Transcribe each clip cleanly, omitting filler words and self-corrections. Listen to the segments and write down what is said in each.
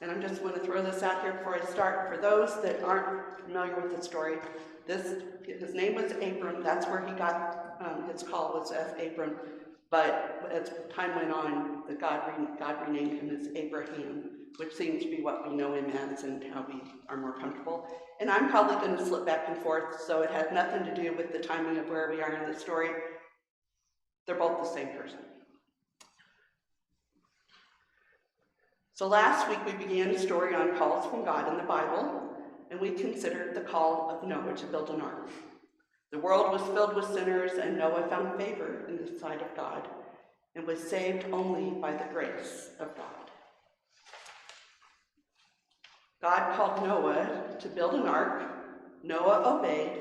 And I'm just going to throw this out here before I start. For those that aren't familiar with the story, his name was Abram. That's where he got his call, was as Abram. But as time went on, God renamed him as Abraham, which seems to be what we know him as and how we are more comfortable. And I'm probably going to slip back and forth, so it has nothing to do with the timing of where we are in the story. They're both the same person. So last week we began a story on calls from God in the Bible, and we considered the call of Noah to build an ark. The world was filled with sinners, and Noah found favor in the sight of God and was saved only by the grace of God. God called Noah to build an ark. Noah obeyed,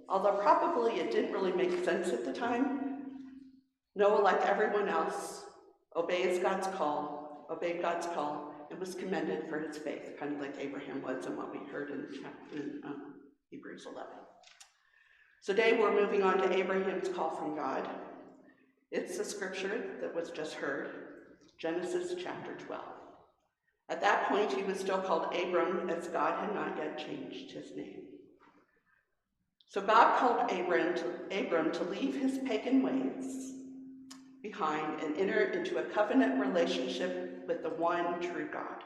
although probably it didn't really make sense at the time. Noah, like everyone else, obeyed God's call, and was commended for his faith, kind of like Abraham was and what we heard in Hebrews 11. So today we're moving on to Abraham's call from God. It's the scripture that was just heard, Genesis chapter 12. At that point, he was still called Abram, as God had not yet changed his name. So God called Abram to leave his pagan ways behind and enter into a covenant relationship with the one true God.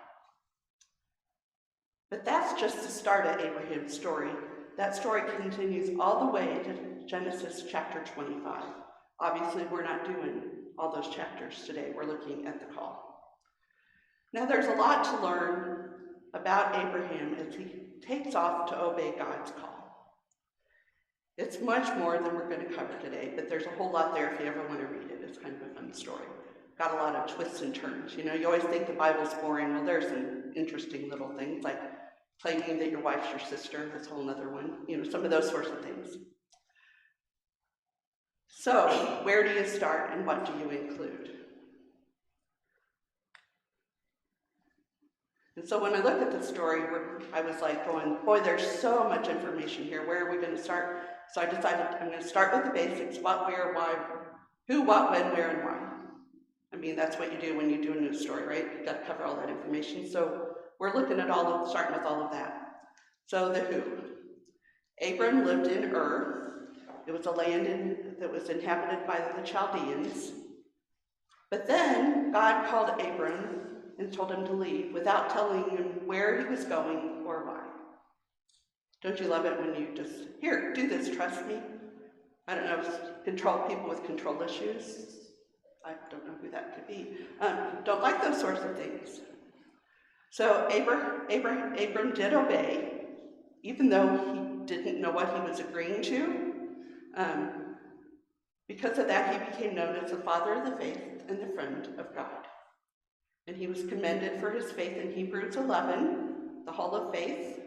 But that's just the start of Abraham's story. That story continues all the way to Genesis chapter 25. Obviously, we're not doing all those chapters today. We're looking at the call. Now, there's a lot to learn about Abraham as he takes off to obey God's call. It's much more than we're going to cover today, but there's a whole lot there if you ever want to read it. It's kind of a fun story. Got a lot of twists and turns. You know, you always think the Bible's boring. Well, there's some interesting little things, like claiming that your wife's your sister. That's a whole other one. You know, some of those sorts of things. So, where do you start and what do you include? And so when I looked at the story, I was like going, boy, there's so much information here. Where are we going to start? So I decided I'm going to start with the basics: what, where, why, who, what, when, where, and why. I mean, that's what you do when you do a news story, right? You've got to cover all that information. So we're looking at starting with all of that. So the who. Abram lived in Ur. It was a land that was inhabited by the Chaldeans. But then God called Abram and told him to leave without telling him where he was going or why. Don't you love it when you just, here, do this, trust me? I don't know, control people with control issues. I don't know who that could be. Don't like those sorts of things. So Abram did obey, even though he didn't know what he was agreeing to. Because of that, he became known as the father of the faith and the friend of God. And he was commended for his faith in Hebrews 11, the hall of faith.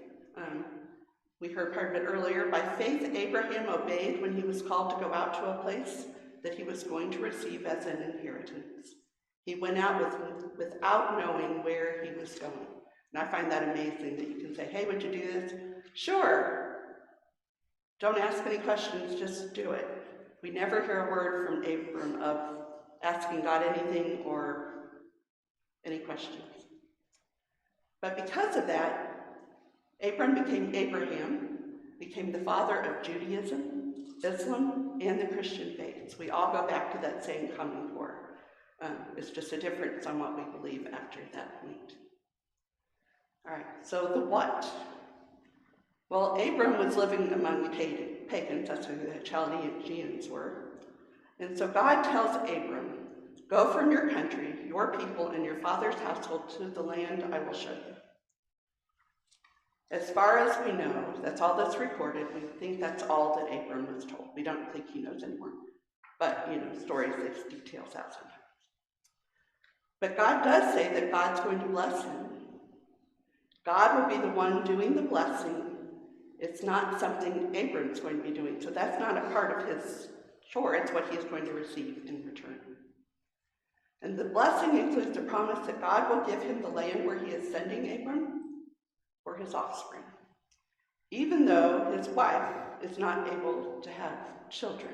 We heard part of it earlier. By faith, Abraham obeyed when he was called to go out to a place that he was going to receive as an inheritance. He went out without knowing where he was going. And I find that amazing that you can say, hey, would you do this? Sure. Don't ask any questions, just do it. We never hear a word from Abram of asking God anything or any questions. But because of that, Abraham became the father of Judaism, Islam, and the Christian faiths. We all go back to that same common core. It's just a difference on what we believe after that point. All right, so the what? Well, Abram was living among pagans, that's who the Chaldeans were. And so God tells Abram, go from your country, your people, and your father's household to the land I will show you. As far as we know, that's all that's recorded. We think that's all that Abram was told. We don't think he knows anymore. But, stories leave details out sometimes. But God does say that God's going to bless him. God will be the one doing the blessing. It's not something Abram's going to be doing. So that's not a part of his chore. It's what he's going to receive in return. And the blessing includes the promise that God will give him the land where he is sending Abram for his offspring, even though his wife is not able to have children.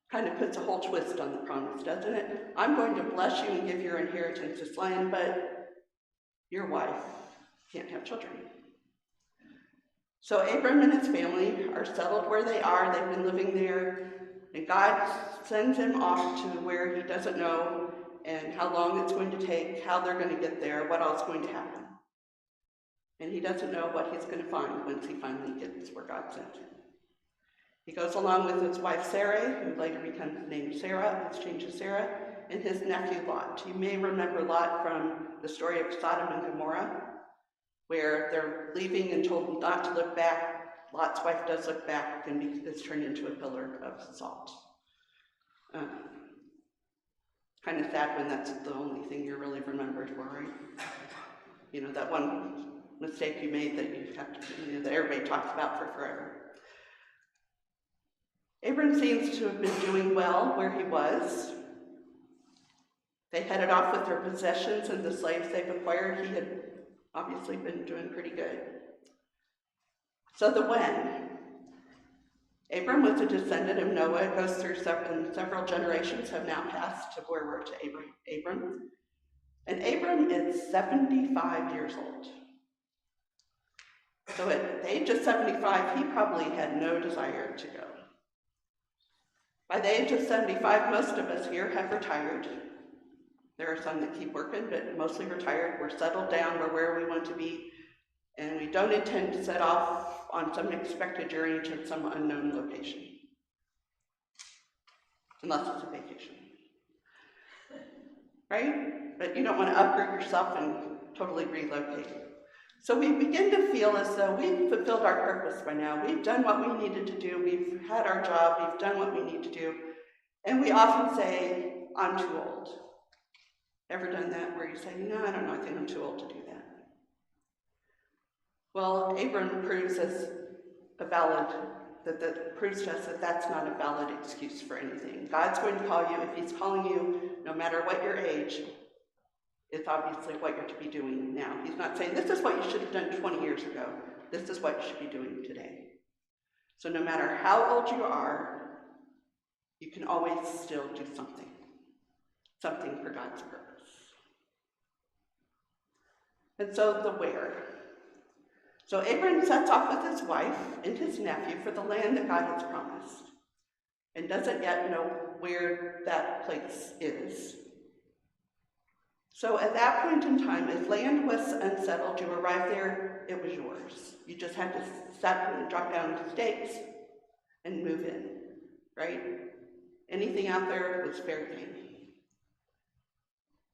Kind of puts a whole twist on the promise, doesn't it? I'm going to bless you and give your inheritance this land, but your wife can't have children. So Abram and his family are settled where they are. They've been living there, and God sends him off to where he doesn't know and how long it's going to take, how they're going to get there, what else is going to happen. And he doesn't know what he's going to find once he finally gets where God sent him. He goes along with his wife Sarai, who later becomes named Sarah, it's changed to Sarah, and his nephew Lot. You may remember Lot from the story of Sodom and Gomorrah, where they're leaving and told not to look back. Lot's wife does look back and is turned into a pillar of salt. Kind of sad when that's the only thing you're really remembered for, right? You know, that one mistake you made that you have to, that everybody talks about for forever. Abram seems to have been doing well where he was. They headed off with their possessions and the slaves they've acquired. He had obviously been doing pretty good. So the when. Abram was a descendant of Noah. It goes through several generations have now passed to where we're to Abram. And Abram is 75 years old. So at the age of 75, he probably had no desire to go. By the age of 75, most of us here have retired. There are some that keep working, but mostly retired. We're settled down, we're where we want to be, and we don't intend to set off on some expected journey to some unknown location. Unless it's a vacation. Right? But you don't want to uproot yourself and totally relocate. So we begin to feel as though we've fulfilled our purpose by now. We've done what we needed to do. We've had our job. We've done what we need to do. And we often say, I'm too old. Ever done that where you say, no, I don't know, I think I'm too old to do that? Well, Abram proves us proves to us that that's not a valid excuse for anything. God's going to call you. If he's calling you, no matter what your age, it's obviously what you're to be doing now. He's not saying, this is what you should have done 20 years ago. This is what you should be doing today. So no matter how old you are, you can always still do something for God's purpose. And so the where. So Abram sets off with his wife and his nephew for the land that God has promised, and doesn't yet know where that place is. So at that point in time, if land was unsettled, you arrived there, it was yours. You just had to settle and drop down the stakes and move in, right? Anything out there was fair game.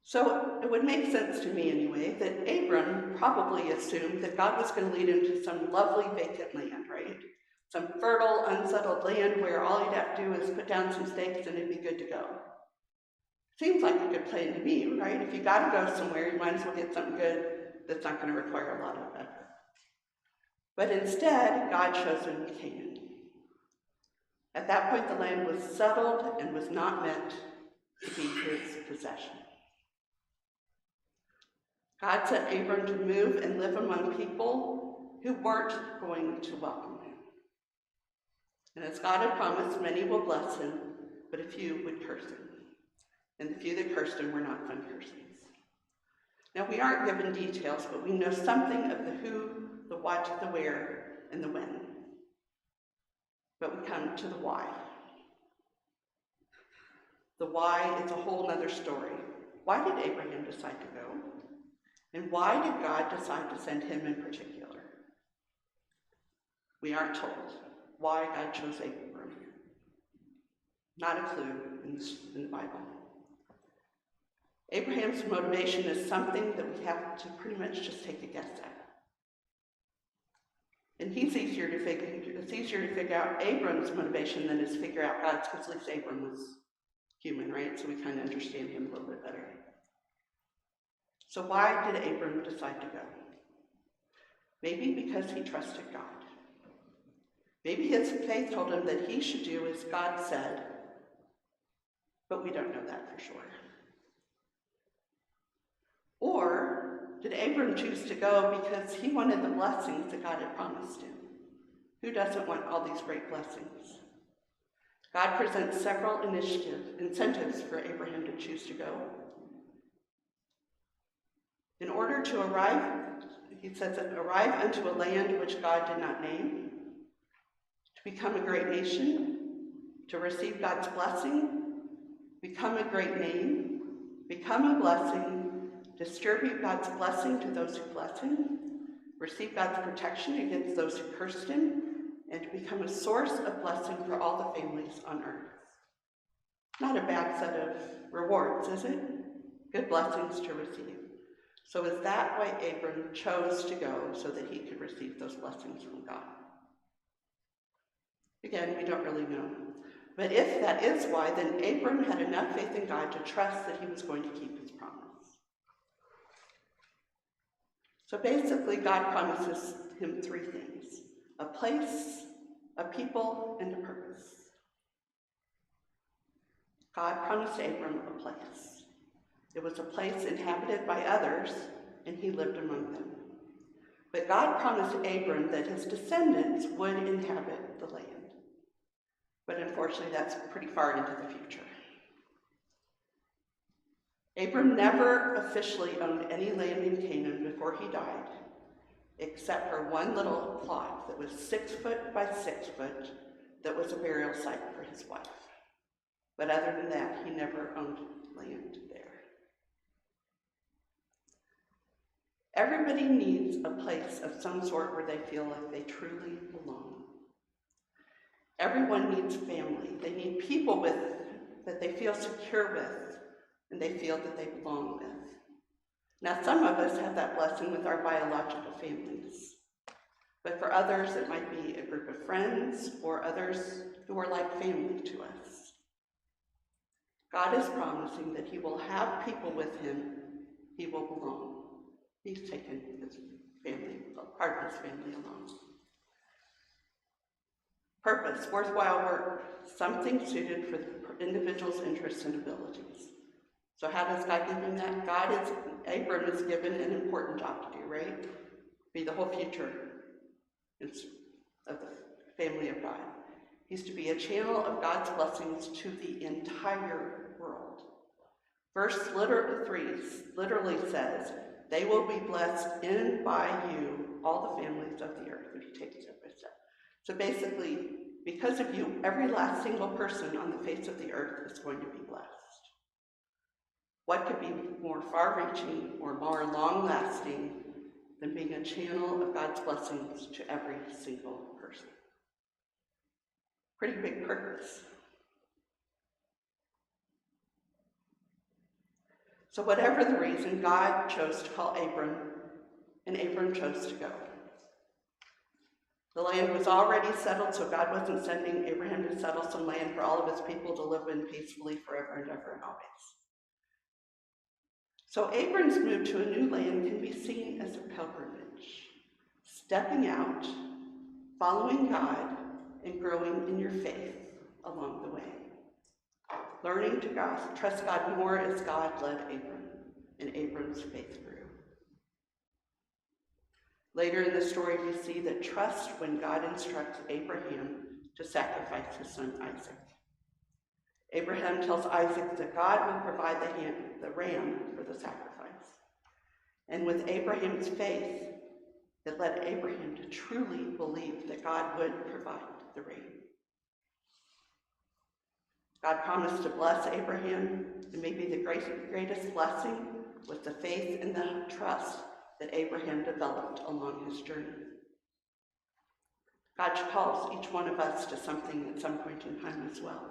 So it would make sense to me anyway that Abram probably assumed that God was going to lead him to some lovely vacant land, right? Some fertile, unsettled land where all he'd have to do is put down some stakes and it'd be good to go. Seems like a good plan to me, right? If you got to go somewhere, you might as well get something good that's not going to require a lot of effort. But instead, God shows him Canaan. At that point, the land was settled and was not meant to be his possession. God sent Abram to move and live among people who weren't going to welcome him. And as God had promised, many will bless him, but a few would curse him. And the few that cursed him were not fun cursings. Now, we aren't given details, but we know something of the who, the what, the where, and the when. But we come to the why. The why is a whole other story. Why did Abraham decide to go? And why did God decide to send him in particular? We aren't told why God chose Abram. Not a clue in the Bible. Abraham's motivation is something that we have to pretty much just take a guess at. And it's easier to figure out Abram's motivation than it is to figure out God's, because at least Abram was human, right? So we kind of understand him a little bit better. So why did Abram decide to go? Maybe because he trusted God. Maybe his faith told him that he should do as God said, but we don't know that for sure. Or did Abram choose to go because he wanted the blessings that God had promised him? Who doesn't want all these great blessings? God presents several incentives for Abraham to choose to go. In order to arrive, he says, arrive unto a land which God did not name, to become a great nation, to receive God's blessing, become a great name, become a blessing, distribute God's blessing to those who bless him, receive God's protection against those who cursed him, and to become a source of blessing for all the families on earth. Not a bad set of rewards, is it? Good blessings to receive. So is that why Abram chose to go, so that he could receive those blessings from God? Again, we don't really know. But if that is why, then Abram had enough faith in God to trust that he was going to keep his promise. So basically, God promises him three things: a place, a people, and a purpose. God promised Abram a place. It was a place inhabited by others, and he lived among them. But God promised Abram that his descendants would inhabit the land. But unfortunately, that's pretty far into the future. Abram never officially owned any land in Canaan before he died, except for one little plot that was 6 foot by 6 foot that was a burial site for his wife. But other than that, he never owned land there. Everybody needs a place of some sort where they feel like they truly belong. Everyone needs family. They need people that they feel secure with and they feel that they belong with. Now, some of us have that blessing with our biological families. But for others, it might be a group of friends or others who are like family to us. God is promising that he will have people with him. He will belong. He's taken his family, part of his family along. Purpose, worthwhile work, something suited for the individual's interests and abilities. So how does God give him that? Abram is given an important job to do, right? Be the whole future of the family of God. He's to be a channel of God's blessings to the entire world. Verse 3 literally says, they will be blessed in by you, all the families of the earth, if you take step by step. So basically, because of you, every last single person on the face of the earth is going to be blessed. What could be more far-reaching or more long-lasting than being a channel of God's blessings to every single person? Pretty big purpose. So whatever the reason, God chose to call Abram, and Abram chose to go. The land was already settled, so God wasn't sending Abraham to settle some land for all of his people to live in peacefully forever and ever and always. So Abram's move to a new land can be seen as a pilgrimage, stepping out, following God, and growing in your faith along the way. Learning to trust God more as God led Abram, and Abram's faith grew. Later in the story, we see that trust when God instructs Abraham to sacrifice his son Isaac. Abraham tells Isaac that God will provide the ram for the sacrifice. And with Abraham's faith, it led Abraham to truly believe that God would provide the ram. God promised to bless Abraham, and maybe the greatest blessing was the faith and the trust that Abraham developed along his journey. God calls each one of us to something at some point in time as well,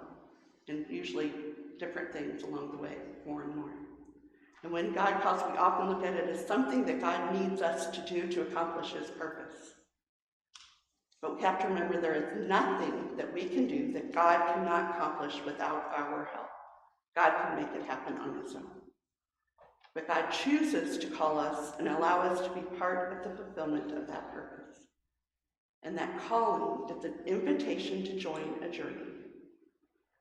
and usually different things along the way, more and more. And when God calls, we often look at it as something that God needs us to do to accomplish his purpose. But we have to remember there is nothing that we can do that God cannot accomplish without our help. God can make it happen on his own. But God chooses to call us and allow us to be part of the fulfillment of that purpose. And that calling is an invitation to join a journey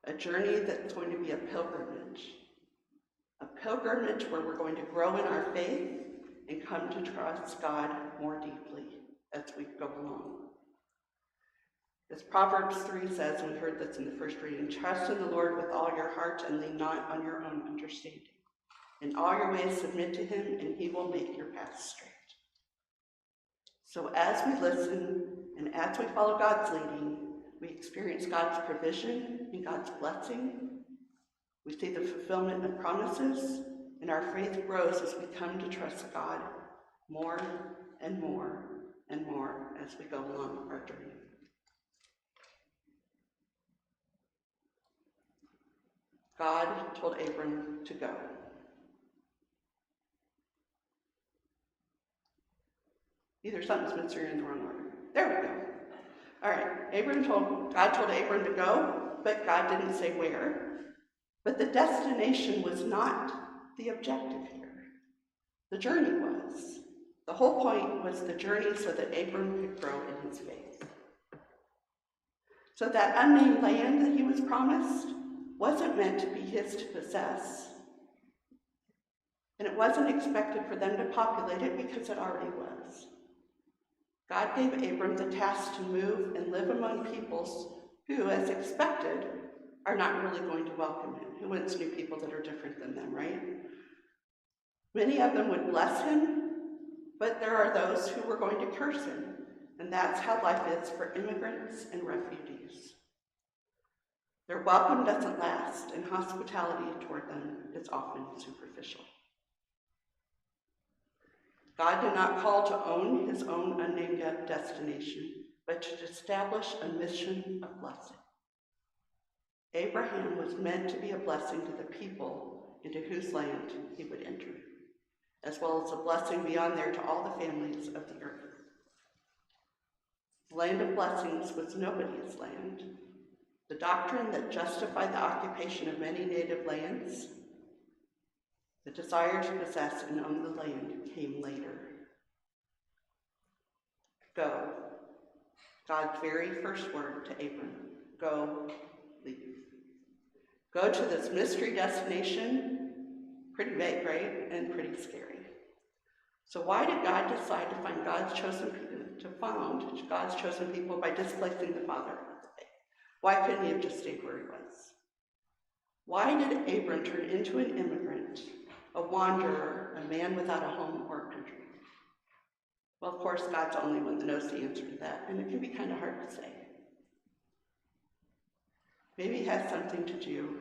that's going to be a pilgrimage where we're going to grow in our faith and come to trust God more deeply as we go along. As Proverbs 3 says, and we heard this in the first reading, trust in the Lord with all your heart and lean not on your own understanding. In all your ways submit to him, and he will make your path straight. So as we listen and as we follow God's leading, we experience God's provision and God's blessing. We see the fulfillment of promises, and our faith grows as we come to trust God more and more and more as we go along our journey. God told Abram to go. Either something's been steered in the wrong order. There we go. All right, God told Abram to go, but God didn't say where. But the destination was not the objective here. The journey was. The whole point was the journey so that Abram could grow in his faith. So that unnamed land that he was promised wasn't meant to be his to possess. And it wasn't expected for them to populate it because it already was. God gave Abram the task to move and live among peoples who, as expected, are not really going to welcome him. Who wants new people that are different than them, right? Many of them would bless him, but there are those who were going to curse him. And that's how life is for immigrants and refugees. Their welcome doesn't last, and hospitality toward them is often superficial. God did not call to own his own unnamed destination, but to establish a mission of blessing. Abraham was meant to be a blessing to the people into whose land he would enter, as well as a blessing beyond there to all the families of the earth. The land of blessings was nobody's land. The doctrine that justified the occupation of many native lands, the desire to possess and own the land, came later. Go. God's very first word to Abram. Go, leave. Go to this mystery destination. Pretty vague, right? And pretty scary. So why did God decide to found God's chosen people by displacing the father of the faith? Why couldn't he have just stayed where he was? Why did Abram turn into an immigrant, a wanderer, a man without a home or a country? Well, of course, God's the only one that knows the answer to that, and it can be kind of hard to say. Maybe it has something to do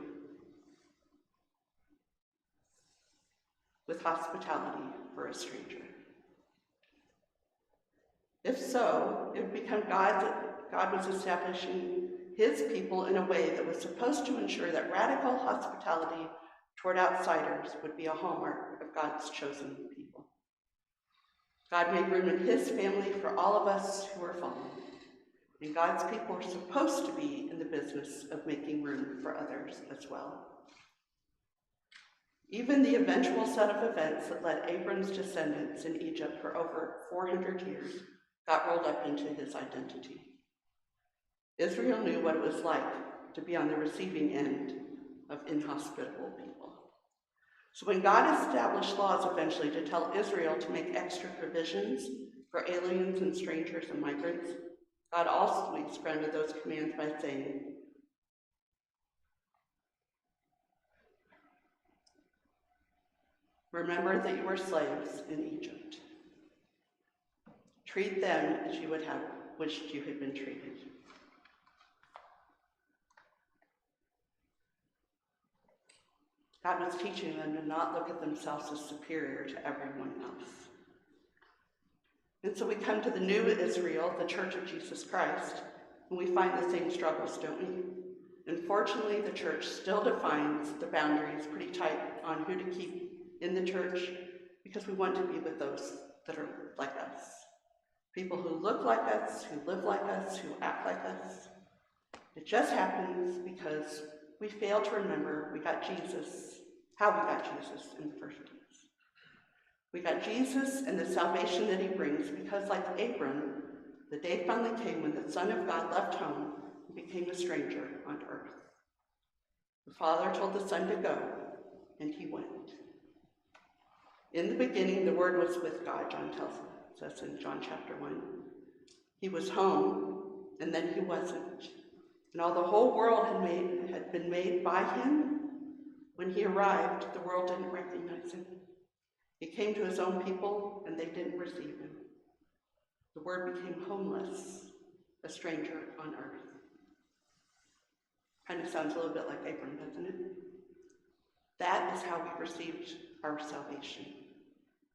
with hospitality for a stranger. If so, it would become God was establishing his people in a way that was supposed to ensure that radical hospitality toward outsiders would be a hallmark of God's chosen people. God made room in his family for all of us who are fallen, and God's people are supposed to be in the business of making room for others as well. Even the eventual set of events that led Abram's descendants in Egypt for over 400 years got rolled up into his identity. Israel knew what it was like to be on the receiving end of inhospitable people. So when God established laws eventually to tell Israel to make extra provisions for aliens and strangers and migrants, God also grounded those commands by saying, remember that you were slaves in Egypt. Treat them as you would have wished you had been treated. God was teaching them to not look at themselves as superior to everyone else. And so we come to the new Israel, the Church of Jesus Christ, and we find the same struggles, don't we? Unfortunately, the church still defines the boundaries pretty tight on who to keep in the church because we want to be with those that are like us. People who look like us, who live like us, who act like us. It just happens because we fail to remember how we got Jesus in the first place. We got Jesus and the salvation that he brings because, like Abram, the day finally came when the Son of God left home and became a stranger on earth. The Father told the Son to go, and he went. In the beginning, the Word was with God, John tells us in John chapter 1. He was home, and then he wasn't. And all the whole world had been made by him, When he arrived, the world didn't recognize him. He came to his own people, and they didn't receive him. The Word became homeless, a stranger on earth. Kind of sounds a little bit like Abram, doesn't it? That is how we received our salvation.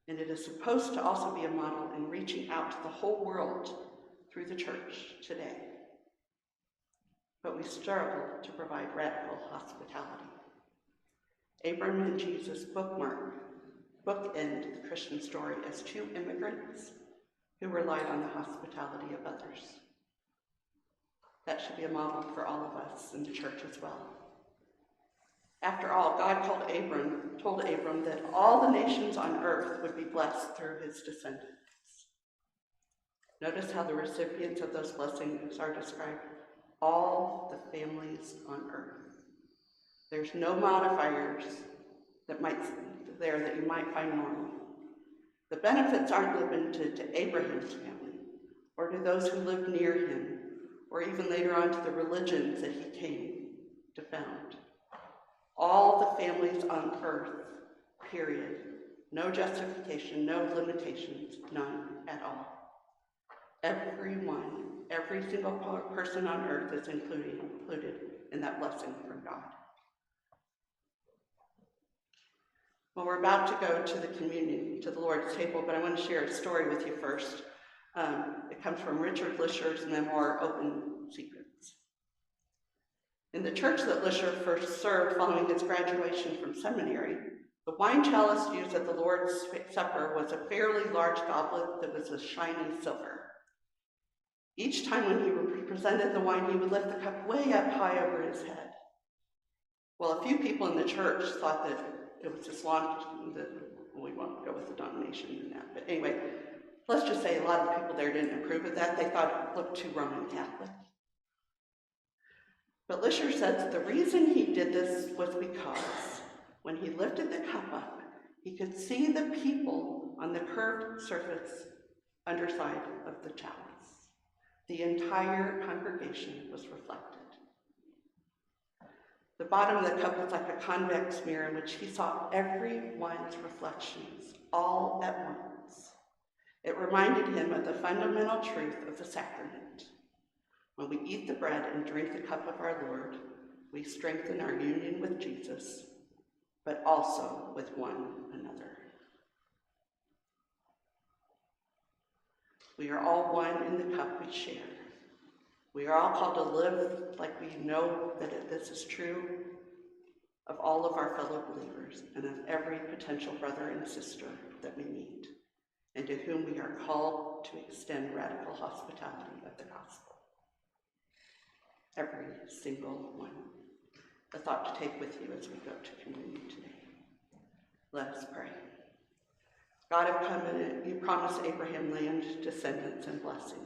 And it is supposed to also be a model in reaching out to the whole world through the church today. But we struggle to provide radical hospitality. Abram and Jesus bookend the Christian story as two immigrants who relied on the hospitality of others. That should be a model for all of us in the church as well. After all, God told Abram that all the nations on earth would be blessed through his descendants. Notice how the recipients of those blessings are described: all the families on earth. There's no modifiers that you might find normal. The benefits aren't limited to Abraham's family, or to those who lived near him, or even later on to the religions that he came to found. All the families on earth, period. No justification, no limitations, none at all. Everyone, every single person on earth is included in that blessing from God. Well, we're about to go to the communion, to the Lord's table, but I want to share a story with you first. It comes from Richard Lischer's memoir, Open Secrets. In the church that Lischer first served following his graduation from seminary, the wine chalice used at the Lord's Supper was a fairly large goblet that was of shiny silver. Each time when he presented the wine, he would lift the cup way up high over his head. Well, a few people in the church thought that it was just we won't go with the denomination in that, but anyway, let's just say a lot of people there didn't approve of that. They thought it looked too Roman Catholic. But Lischer said that the reason he did this was because when he lifted the cup up, he could see the people on the curved surface underside of the chalice. The entire congregation was reflected. The bottom of the cup was like a convex mirror in which he saw everyone's reflections all at once. It reminded him of the fundamental truth of the sacrament. When we eat the bread and drink the cup of our Lord, we strengthen our union with Jesus, but also with one another. We are all one in the cup we share. We are all called to live like we know that this is true of all of our fellow believers and of every potential brother and sister that we meet, and to whom we are called to extend radical hospitality of the gospel. Every single one. A thought to take with you as we go to communion today. Let us pray. God of covenant, you promised Abraham land, descendants, and blessing.